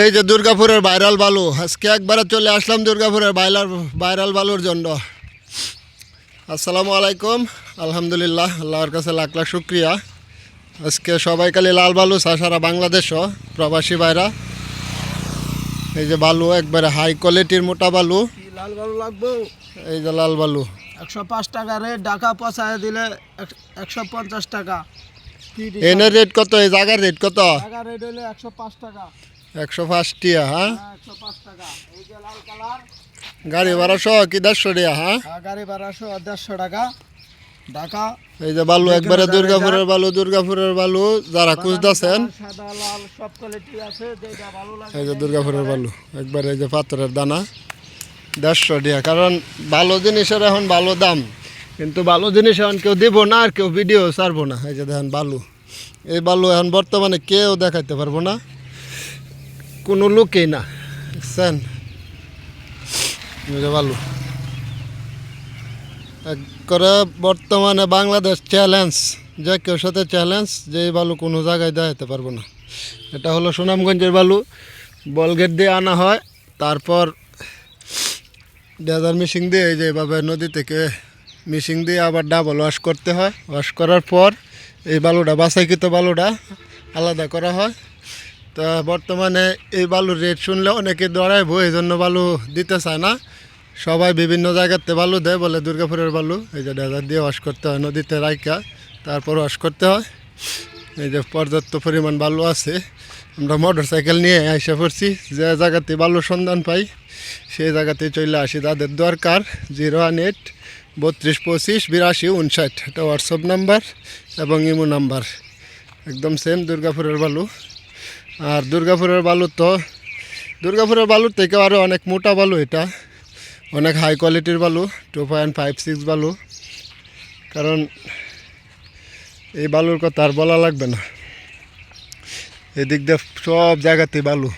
এই যে দুর্গাপুরের ভাইরাল বালু, আজকে একবারে চলে আসলাম দুর্গাপুরের ভাইরাল বালুর জন্য। আসসালামু আলাইকুম, আলহামদুলিল্লাহ, আল্লাহর কাছে লাখ লাখ শুক্রিয়া। আজকে সবাই খালি লাল বালু সারা বাংলাদেশও প্রবাসী ভাইরা। এই যে বালু একবারে হাই কোয়ালিটির মোটা বালু। লাল বালু লাগবে, এই যে লাল বালু 105 টাকা রেট। ঢাকা পৌঁছায় দিলে 150 টাকা। এনের রেট কত? এই জায়গার রেট কত? ঢাকা রেট হলে 105 টাকা। 105 টিয়া। হ্যাঁ, 105 টাকা। এই যে লাল কালার, গাড়ি ভাড়া সহ কি 150 টিয়া? হ্যাঁ, গাড়ি ভাড়া সহ 150 টাকা। ঢাকা এই যে বালু একবারে দুর্গাপুরের বালু, দুর্গাপুরের বালু যারা খুঁজতেছেন, সাদা লাল সব কোয়ালিটি আছে, যেটা ভালো লাগে। এই যে দুর্গাপুরের বালু একবারে এই যে পাথরের দানা 150 টাকা। কারণ ভালো জিনিসের এখন ভালো দাম, কিন্তু ভালো জিনিস এখন কেউ দিব না আর কেউ ভিডিও ছাড়বো না। এই যে দেখেন বালু, এই বালু এখন বর্তমানে কেউ দেখাইতে পারবো না, কোনো লোকেই না, বুঝছেন? এই যে বালু এক করে বর্তমানে বাংলাদেশ চ্যালেঞ্জ, যে কেউ সাথে চ্যালেঞ্জ যে এই বালু কোনো জায়গায় দেখাতে পারবো না। এটা হলো সুনামগঞ্জের বালু, বলগেট দিয়ে আনা হয়, তারপর ডেজার মেশিন দিয়ে এই যে এভাবে নদী থেকে মেশিন দিয়ে আবার ডাবল ওয়াশ করতে হয়। ওয়াশ করার পর এই বালুটা বাছাইকৃত বালুটা আলাদা করা হয়। তা বর্তমানে এই বালুর রেট শুনলে অনেকে দৌড়াইব, এই জন্য বালু দিতে চায় না। সবাই বিভিন্ন জায়গাতে বালু দেয়, বলে দুর্গাপুরের বালু। এই যে ডেজার দিয়ে ওয়াশ করতে হয় নদীতে রাইকা, তারপর ওয়াশ করতে হয়। এই যে পর্যাপ্ত পরিমাণ বালু আছে। আমরা মোটর সাইকেল নিয়ে এসে পড়ছি, যে জায়গাতে বালুর সন্ধান পাই সেই জায়গাতেই চলে আসি। তাদের দরকার 018 32 25 82 59, এটা হোয়াটসঅ্যাপ নাম্বার এবং ইমো নাম্বার, একদম সেম দুর্গাপুরের বালু। আর দুর্গাপুরের বালুর থেকে আরও অনেক মোটা বালু, এটা অনেক হাই কোয়ালিটির বালু, 2.56 বালু। কারণ এই বালুর কথা আর বলা লাগবে না, এদিক দিয়ে সব জায়গাতেই বালু।